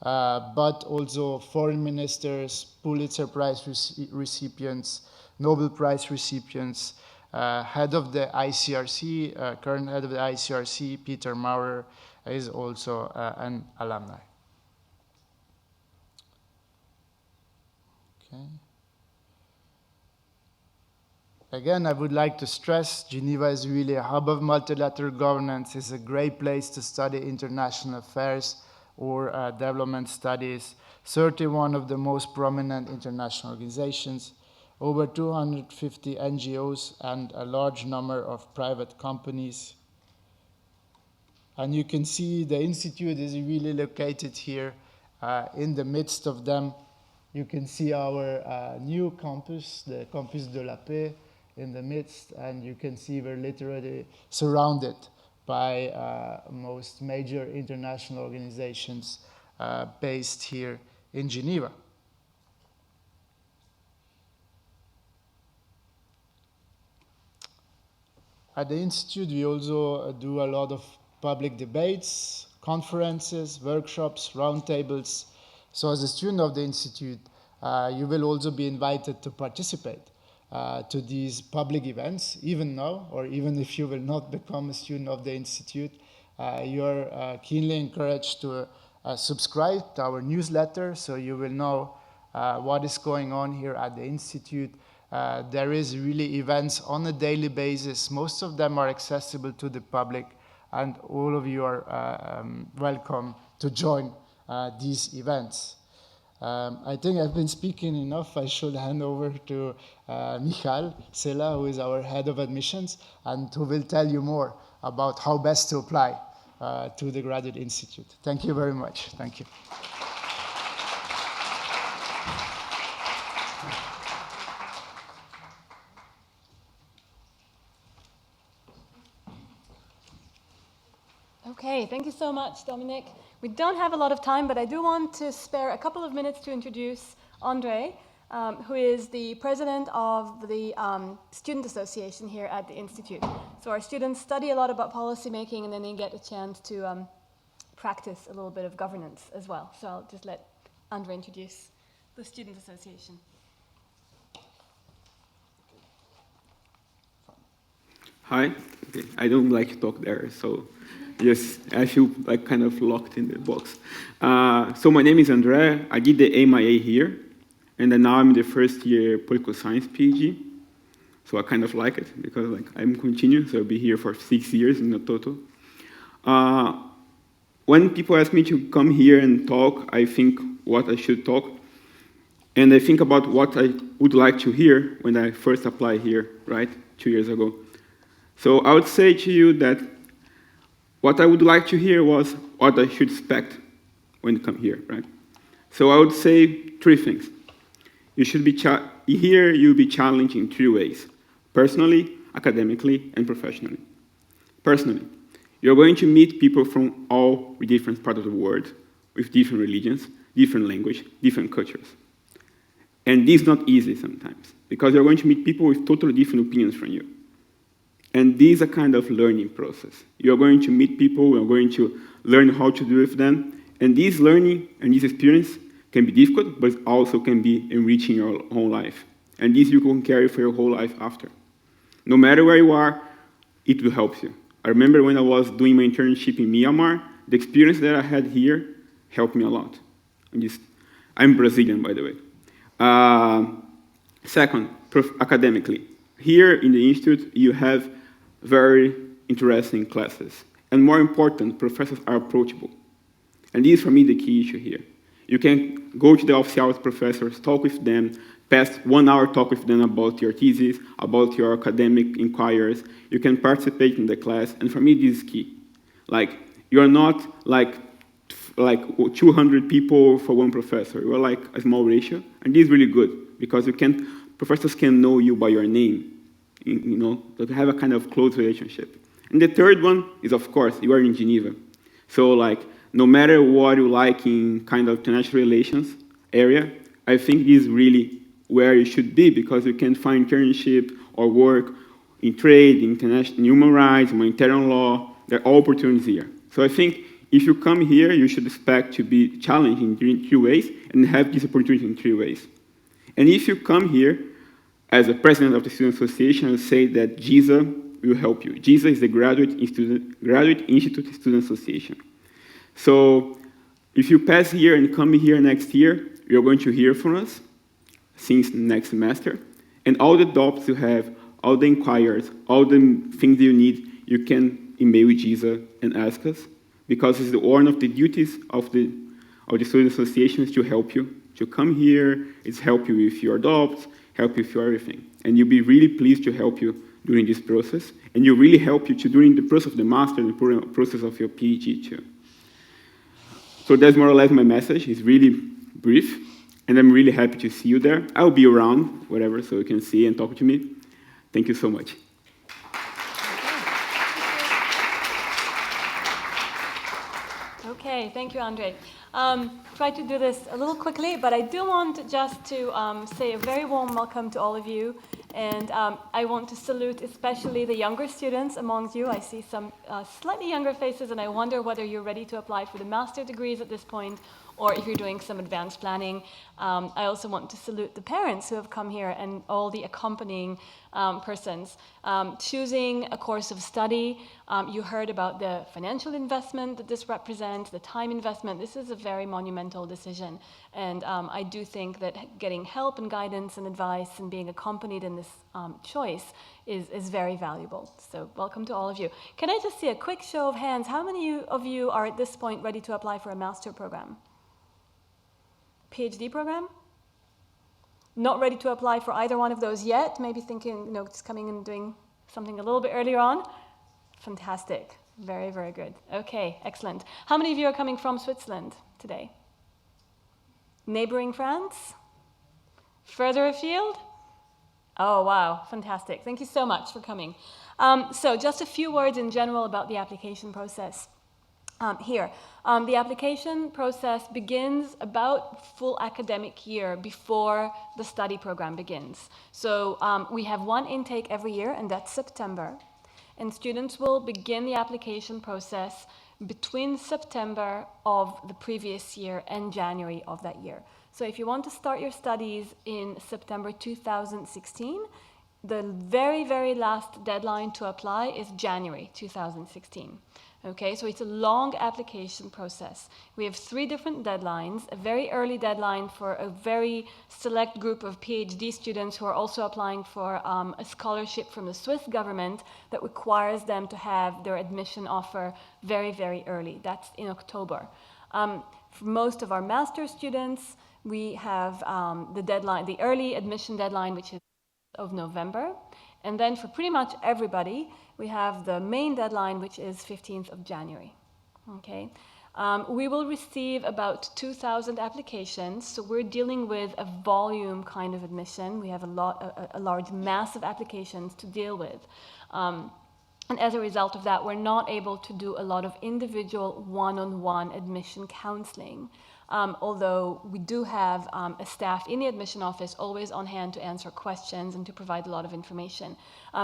But also foreign ministers, Pulitzer Prize recipients, Nobel Prize recipients, head of the ICRC, current head of the ICRC, Peter Maurer, is also an alumni. Okay. Again, I would like to stress, Geneva is really a hub of multilateral governance. It's a great place to study international affairs or development studies. 31 of the most prominent international organizations, over 250 NGOs, and a large number of private companies. And you can see the Institute is really located here in the midst of them. You can see our new campus, the Campus de la Paix, in the midst, and you can see we're literally surrounded by most major international organizations based here in Geneva. At the Institute, we also do a lot of public debates, conferences, workshops, roundtables. So as a student of the Institute, you will also be invited to participate to these public events, even now, or even if you will not become a student of the Institute. You are keenly encouraged to subscribe to our newsletter so you will know what is going on here at the Institute. There is really events on a daily basis. Most of them are accessible to the public, and all of you are welcome to join these events. I think I've been speaking enough. I should hand over to Michal Sela, who is our head of admissions, and who will tell you more about how best to apply to the Graduate Institute. Thank you very much. Thank you. Okay, thank you so much, Dominic. We don't have a lot of time, but I do want to spare a couple of minutes to introduce Andre, who is the president of the Student Association here at the Institute. So our students study a lot about policy making, and then they get a chance to practice a little bit of governance as well. So I'll just let Andre introduce the Student Association. Hi. Okay. I don't like to talk there, so yes, I feel like kind of locked in the box. So my name is André. I did the MIA here, and then now I'm in the first year political science PhD. So I kind of like it because like I'm continuing, so I'll be here for 6 years in the total. When people ask me to come here and talk, I think what I should talk, and I think about what I would like to hear when I first applied here, right, 2 years ago. So I would say to you that what I would like to hear was what I should expect when you come here, right? So I would say 3 things. You should be here. You'll be challenged in 3 ways: personally, academically, and professionally. Personally, you're going to meet people from all different parts of the world with different religions, different language, different cultures. And this is not easy sometimes because you're going to meet people with totally different opinions from you. And this is a kind of learning process. You're going to meet people, you're going to learn how to do with them, and this learning and this experience can be difficult, but also can be enriching your whole life. And this you can carry for your whole life after. No matter where you are, it will help you. I remember when I was doing my internship in Myanmar, the experience that I had here helped me a lot. I'm Brazilian, by the way. Second, academically. Here in the Institute, you have very interesting classes. And more important, professors are approachable. And this is, for me, the key issue here. You can go to the official professors, talk with them, pass 1 hour talk with them about your thesis, about your academic inquiries. You can participate in the class, and for me, this is key. Like, you're not like 200 people for one professor. You're like a small ratio, and this is really good, because professors can know you by your name, you know, to have a kind of close relationship. And the third one is, of course, you are in Geneva. So, like, no matter what you like in kind of international relations area, I think this is really where you should be, because you can find internship or work in trade, international human rights, humanitarian law. There are all opportunities here. So I think if you come here, you should expect to be challenged in 3 ways and have this opportunity in 3 ways. And if you come here, as a president of the Student Association, I would say that GISA will help you. GISA is the Graduate Institute Student Association. So if you pass here and come here next year, you're going to hear from us since next semester. And all the doubts you have, all the inquiries, all the things you need, you can email GISA and ask us, because it's one of the duties of the Student Association is to help you. To come here, it's help you with your doubts, help you with everything. And you'll be really pleased to help you during this process. And you'll really help you during the process of the master, the process of your PhD too. So that's more or less my message. It's really brief. And I'm really happy to see you there. I'll be around, whatever, so you can see and talk to me. Thank you so much. Okay, thank you, Andre. Try to do this a little quickly, but I do want just to say a very warm welcome to all of you. And I want to salute especially the younger students amongst you. I see some slightly younger faces, and I wonder whether you're ready to apply for the master degrees at this point, or if you're doing some advanced planning. I also want to salute the parents who have come here and all the accompanying persons. Choosing a course of study, you heard about the financial investment that this represents, the time investment. This is a very monumental decision. And I do think that getting help and guidance and advice and being accompanied in this choice is very valuable. So welcome to all of you. Can I just see a quick show of hands? How many of you are at this point ready to apply for a master program? PhD program? Not ready to apply for either one of those yet? Maybe thinking, just coming and doing something a little bit earlier on? Fantastic. Very, very good. Okay, excellent. How many of you are coming from Switzerland today? Neighboring France? Further afield? Oh, wow, fantastic. Thank you so much for coming. So just a few words in general about the application process. Here, the application process begins about full academic year before the study program begins. So we have one intake every year, and that's September. And students will begin the application process between September of the previous year and January of that year. So if you want to start your studies in September 2016, the very, very last deadline to apply is January 2016. Okay, so it's a long application process. We have 3 different deadlines, a very early deadline for a very select group of PhD students who are also applying for a scholarship from the Swiss government that requires them to have their admission offer very, very early. That's in October. For most of our master students, we have the deadline, the early admission deadline, which is of November. And then for pretty much everybody, we have the main deadline, which is 15th of January. Okay, we will receive about 2,000 applications, so we're dealing with a volume kind of admission. We have a large mass of applications to deal with. And as a result of that, we're not able to do a lot of individual one-on-one admission counseling. Although we do have a staff in the admission office always on hand to answer questions and to provide a lot of information.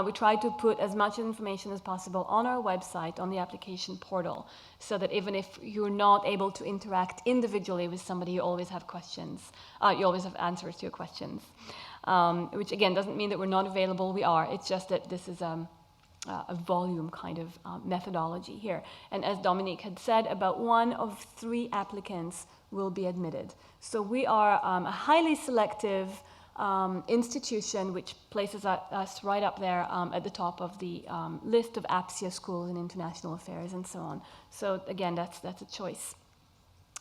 We try to put as much information as possible on our website, on the application portal, so that even if you're not able to interact individually with somebody, you always have questions. You always have answers to your questions. Which again doesn't mean that we're not available. We are. It's just that this is a volume kind of methodology here. And as Dominique had said, about 1 of 3 applicants will be admitted. So we are a highly selective institution which places us right up there at the top of the list of APSIA schools in international affairs and so on. So again, that's a choice.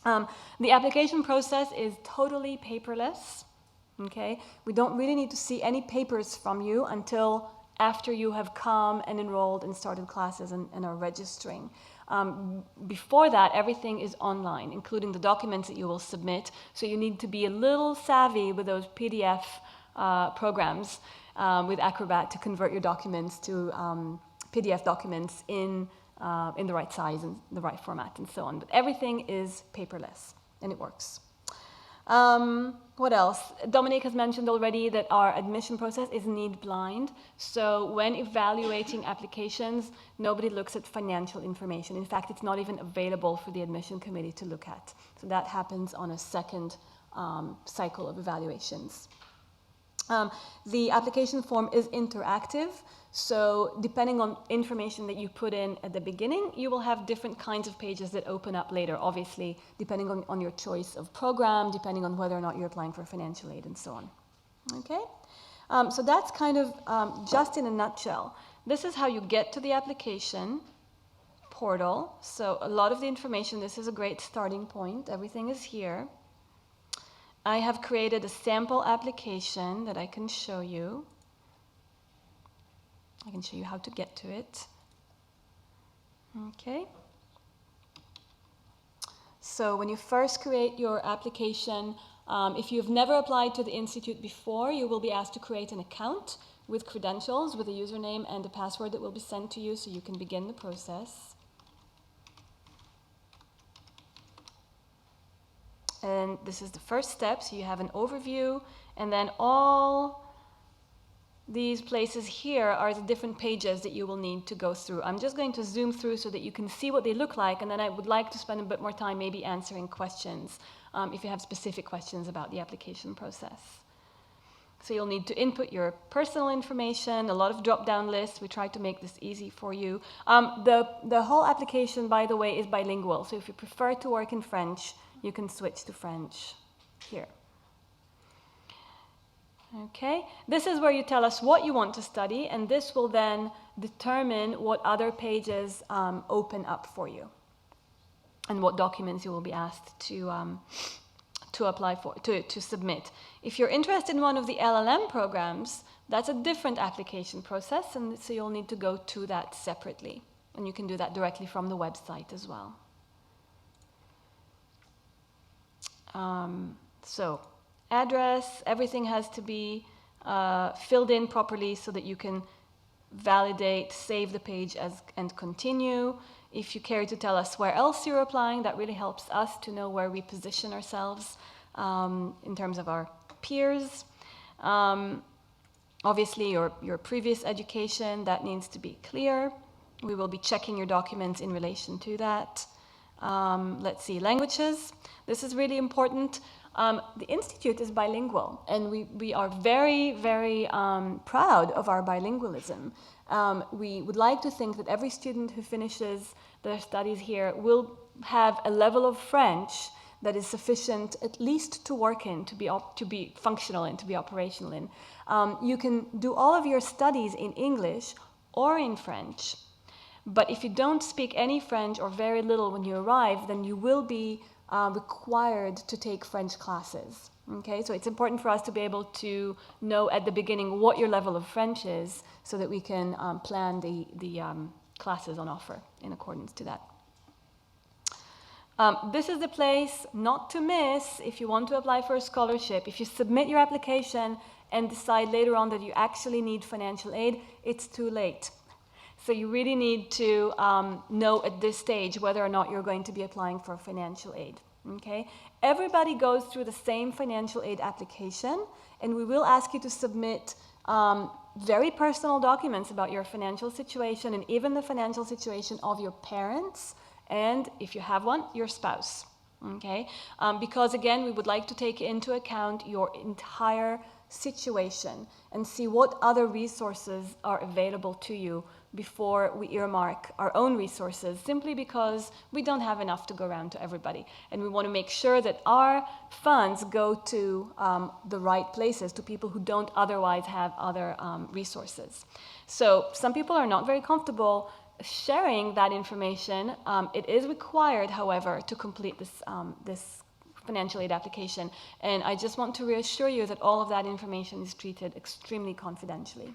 The application process is totally paperless. Okay, we don't really need to see any papers from you until after you have come and enrolled and started classes and are registering. Before that, everything is online, including the documents that you will submit. So you need to be a little savvy with those PDF programs with Acrobat to convert your documents to PDF documents in the right size and the right format and so on. But everything is paperless, and it works. What else? Dominique has mentioned already that our admission process is need blind. So when evaluating applications, nobody looks at financial information. In fact, it's not even available for the admission committee to look at. So that happens on a second cycle of evaluations. The application form is interactive. So depending on information that you put in at the beginning, you will have different kinds of pages that open up later, obviously, depending on your choice of program, depending on whether or not you're applying for financial aid and so on. Okay? So that's kind of just in a nutshell. This is how you get to the application portal. So a lot of the information, this is a great starting point. Everything is here. I have created a sample application that I can show you. I can show you how to get to it. Okay. So when you first create your application, if you've never applied to the Institute before, you will be asked to create an account with credentials, with a username and a password that will be sent to you so you can begin the process. And this is the first step, so you have an overview, and then all these places here are the different pages that you will need to go through. I'm just going to zoom through so that you can see what they look like, and then I would like to spend a bit more time maybe answering questions if you have specific questions about the application process. So you'll need to input your personal information, a lot of drop-down lists. We try to make this easy for you. The whole application, by the way, is bilingual. So if you prefer to work in French, you can switch to French here. Okay, this is where you tell us what you want to study, and this will then determine what other pages open up for you and what documents you will be asked to apply for, to submit. If you're interested in one of the LLM programs, that's a different application process, and so you'll need to go to that separately, and you can do that directly from the website as well. So address, everything has to be filled in properly so that you can validate, save the page and continue. If you care to tell us where else you're applying, that really helps us to know where we position ourselves in terms of our peers. Obviously, your previous education, that needs to be clear. We will be checking your documents in relation to that. Let's see, languages. This is really important. The Institute is bilingual, and we are very, very proud of our bilingualism. We would like to think that every student who finishes their studies here will have a level of French that is sufficient at least to work in, to be functional in, to be operational in. You can do all of your studies in English or in French, but if you don't speak any French or very little when you arrive, then you will be required to take French classes. Okay, so it's important for us to be able to know at the beginning what your level of French is, so that we can plan the classes on offer in accordance to that. This is the place not to miss if you want to apply for a scholarship. If you submit your application and decide later on that you actually need financial aid, it's too late. So you really need to know at this stage whether or not you're going to be applying for financial aid. Okay? Everybody goes through the same financial aid application, and we will ask you to submit very personal documents about your financial situation and even the financial situation of your parents, and if you have one, your spouse. Okay? Because again, we would like to take into account your entire situation and see what other resources are available to you before we earmark our own resources, simply because we don't have enough to go around to everybody. And we want to make sure that our funds go to the right places, to people who don't otherwise have other resources. So some people are not very comfortable sharing that information. It is required, however, to complete this financial aid application. And I just want to reassure you that all of that information is treated extremely confidentially.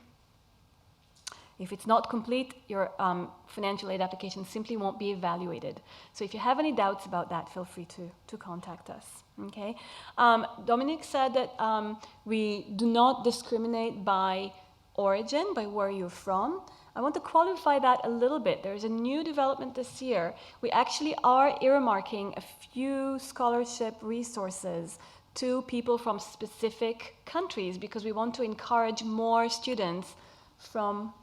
If it's not complete, your financial aid application simply won't be evaluated. So if you have any doubts about that, feel free to contact us. Okay? Dominic said that we do not discriminate by origin, by where you're from. I want to qualify that a little bit. There's a new development this year. We actually are earmarking a few scholarship resources to people from specific countries, because we want to encourage more students from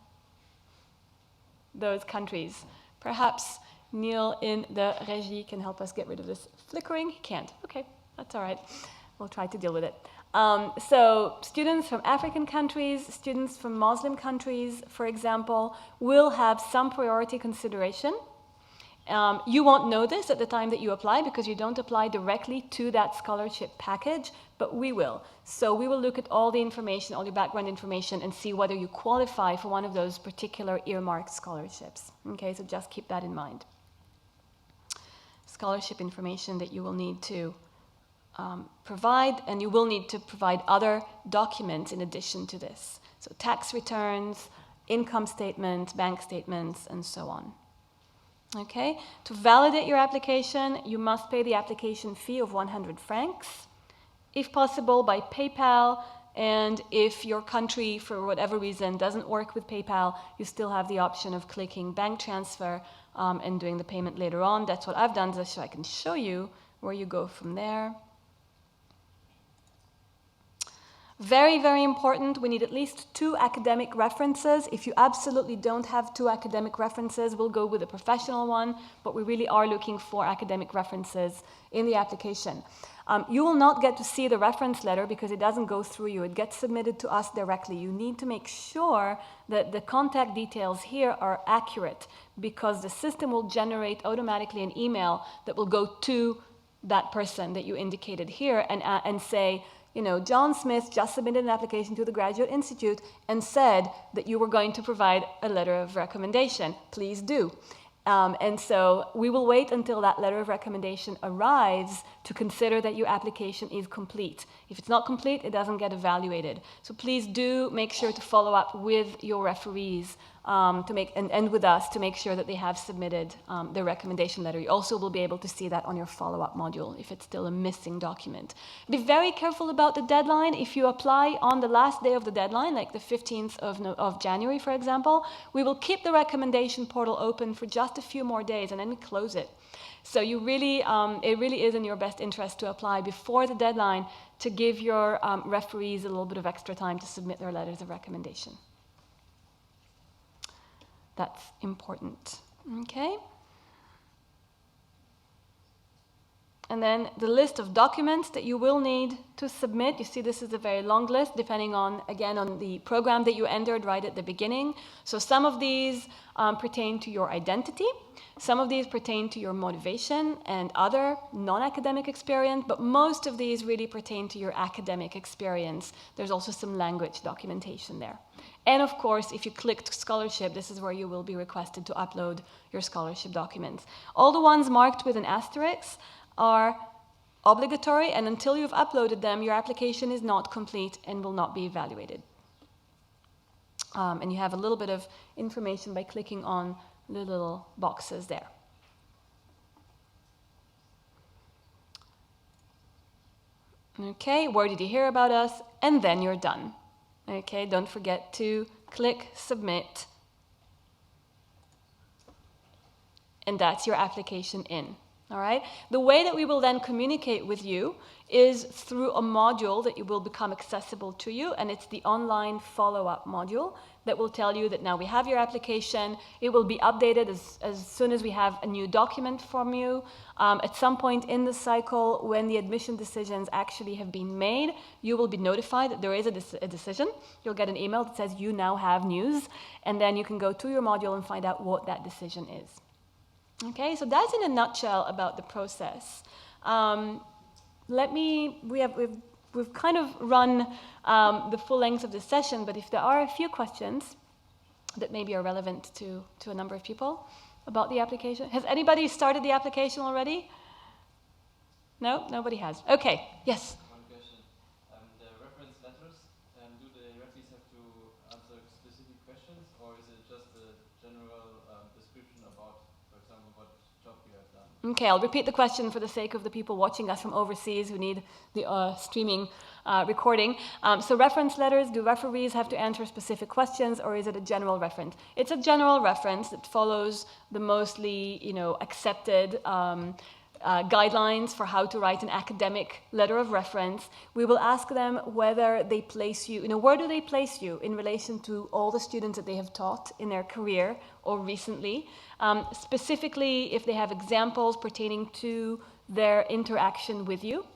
those countries. Perhaps Neil in the régie can help us get rid of this flickering. He can't. Okay, that's all right. We'll try to deal with it. So students from African countries, students from Muslim countries, for example, will have some priority consideration. You won't know this at the time that you apply, because you don't apply directly to that scholarship package, but we will. So we will look at all the information, all your background information, and see whether you qualify for one of those particular earmarked scholarships. Okay, so just keep that in mind. Scholarship information that you will need to provide, and you will need to provide other documents in addition to this. So tax returns, income statements, bank statements, and so on. Okay, to validate your application, you must pay the application fee of 100 francs, if possible by PayPal, and if your country, for whatever reason, doesn't work with PayPal, you still have the option of clicking bank transfer and doing the payment later on. That's what I've done, so I can show you where you go from there. Very, very important. We need at least 2 academic references. If you absolutely don't have 2 academic references, we'll go with a professional one, but we really are looking for academic references in the application. You will not get to see the reference letter because it doesn't go through you. It gets submitted to us directly. You need to make sure that the contact details here are accurate because the system will generate automatically an email that will go to that person that you indicated here and say, you know, John Smith just submitted an application to the Graduate Institute and said that you were going to provide a letter of recommendation. Please do. And so we will wait until that letter of recommendation arrives to consider that your application is complete. If it's not complete, it doesn't get evaluated. So please do make sure to follow up with your referees and with us to make sure that they have submitted their recommendation letter. You also will be able to see that on your follow-up module if it's still a missing document. Be very careful about the deadline. If you apply on the last day of the deadline, like the 15th of January, for example, we will keep the recommendation portal open for just a few more days and then we close it. So you really, it really is in your best interest to apply before the deadline to give your referees a little bit of extra time to submit their letters of recommendation. That's important, okay? And then the list of documents that you will need to submit. You see this is a very long list depending on, again, on the program that you entered right at the beginning. So some of these pertain to your identity. Some of these pertain to your motivation and other non-academic experience, but most of these really pertain to your academic experience. There's also some language documentation there. And of course, if you clicked scholarship, this is where you will be requested to upload your scholarship documents. All the ones marked with an asterisk are obligatory, and until you've uploaded them, your application is not complete and will not be evaluated. And you have a little bit of information by clicking on the little boxes there. Okay, where did you hear about us? And then you're done. Okay, don't forget to click submit. And that's your application in. All right? The way that we will then communicate with you is through a module that will become accessible to you, and it's the online follow-up module that will tell you that now we have your application. It will be updated as soon as we have a new document from you. At some point in the cycle, when the admission decisions actually have been made, you will be notified that there is a decision. You'll get an email that says you now have news, and then you can go to your module and find out what that decision is. Okay, so that's in a nutshell about the process. We've kind of run the full length of the session, but if there are a few questions that maybe are relevant to a number of people about the application. Has anybody started the application already? No? Nobody has. Okay, yes? One question. The reference letters, do the referees have to answer specific questions, or is it just a general description about, for example, what job you have done? Okay, I'll repeat the question for the sake of the people watching us from overseas who need the streaming recording. So reference letters, do referees have to answer specific questions, or is it a general reference? It's a general reference that follows the mostly, accepted guidelines for how to write an academic letter of reference. We will ask them whether they place you, where do they place you in relation to all the students that they have taught in their career or recently. Specifically, if they have examples pertaining to their interaction with you.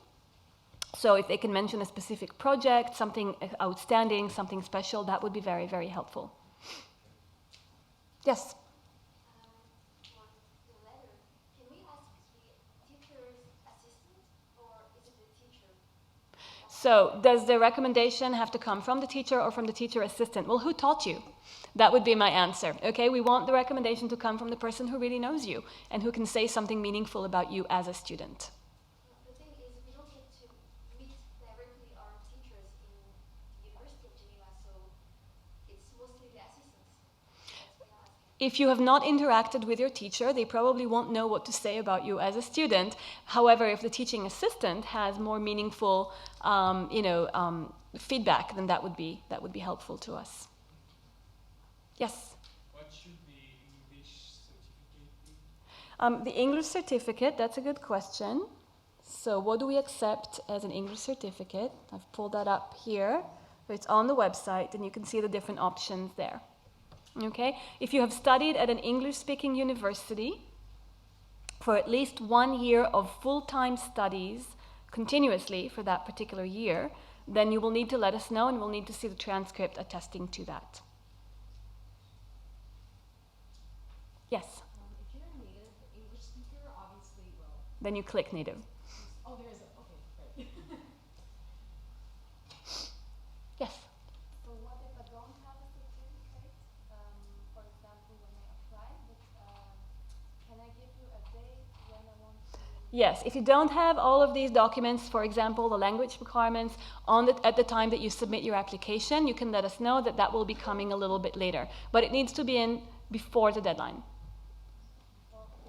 So if they can mention a specific project, something outstanding, something special, that would be very, very helpful. Yes? So does the recommendation have to come from the teacher or from the teacher assistant? Well, who taught you? That would be my answer. Okay, we want the recommendation to come from the person who really knows you and who can say something meaningful about you as a student. The thing is, we don't get to meet directly our teachers in the University of Geneva, so it's mostly the assistants. If you have not interacted with your teacher, they probably won't know what to say about you as a student. However, if the teaching assistant has more meaningful, feedback, then that would be helpful to us. Yes? What should the English certificate be? The English certificate, that's a good question. So what do we accept as an English certificate? I've pulled that up here. It's on the website, and you can see the different options there. Okay? If you have studied at an English-speaking university for at least 1 year of full-time studies continuously for that particular year, then you will need to let us know, and we'll need to see the transcript attesting to that. Yes? If you're a native English speaker, obviously, well... Then you click native. Oh, there is a... Okay, great. Yes? So what if I don't have a certificate, for example, when I apply, but can I give you a date when I want to... Yes, if you don't have all of these documents, for example, the language requirements, at the time that you submit your application, you can let us know that that will be coming a little bit later. But it needs to be in before the deadline.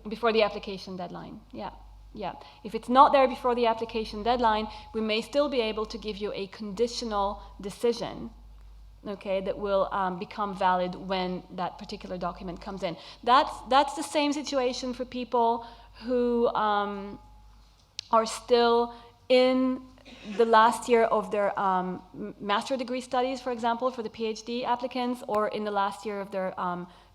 Before the application deadline, yeah. Yeah. If it's not there before the application deadline, we may still be able to give you a conditional decision, okay, that will become valid when that particular document comes in. That's the same situation for people who are still in the last year of their master degree studies, for example, for the PhD applicants, or in the last year of their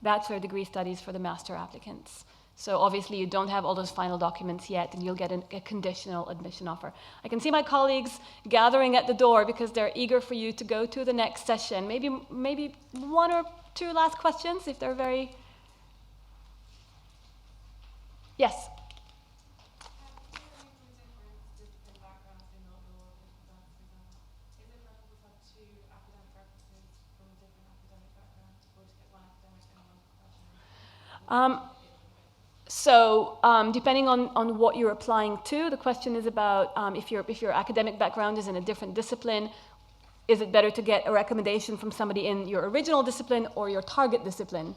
bachelor degree studies for the master applicants. So obviously you don't have all those final documents yet, and you'll get a conditional admission offer. I can see my colleagues gathering at the door because they're eager for you to go to the next session. Maybe 1 or 2 last questions if they're very... Yes? So depending on what you're applying to, the question is about if your academic background is in a different discipline, is it better to get a recommendation from somebody in your original discipline or your target discipline?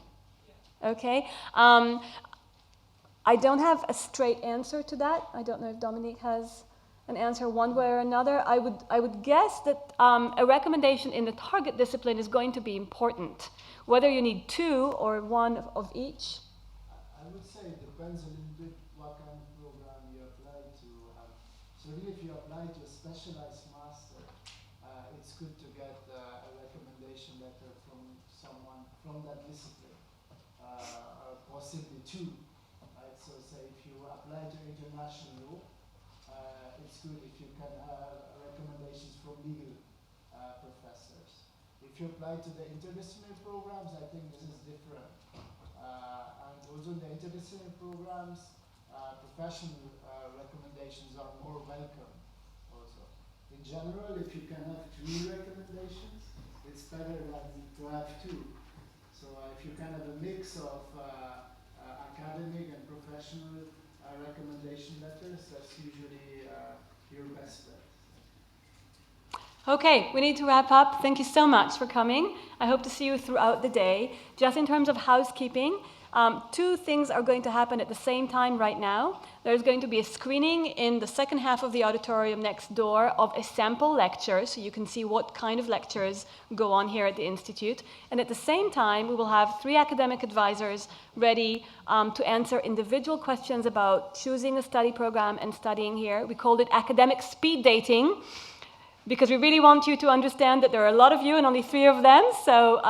Yeah. Okay. I don't have a straight answer to that. I don't know if Dominique has an answer one way or another. I would guess that a recommendation in the target discipline is going to be important, whether you need 2 or 1 of each. I would say it depends a little bit what kind of program you apply to. Certainly if you apply to a specialized master, it's good to get a recommendation letter from someone from that discipline, possibly 2. Right? So say if you apply to international law, it's good if you can have recommendations from legal professors. If you apply to the interdisciplinary programs, I think this is different. And also in the interdisciplinary programs, professional recommendations are more welcome also. In general, if you can have 3 recommendations, it's better than to have 2. So if you can have a mix of academic and professional recommendation letters, that's usually your best bet. Okay, we need to wrap up. Thank you so much for coming. I hope to see you throughout the day. Just in terms of housekeeping, 2 things are going to happen at the same time right now. There's going to be a screening in the second half of the auditorium next door of a sample lecture, so you can see what kind of lectures go on here at the Institute. And at the same time, we will have 3 academic advisors ready to answer individual questions about choosing a study program and studying here. We called it academic speed dating, because we really want you to understand that there are a lot of you and only 3 of them. So,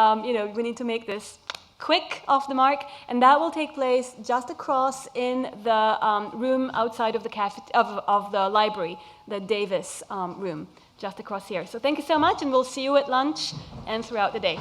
we need to make this quick, off the mark, and that will take place just across in the room outside of the of the library, the Davis room, just across here. So thank you so much, and we'll see you at lunch and throughout the day.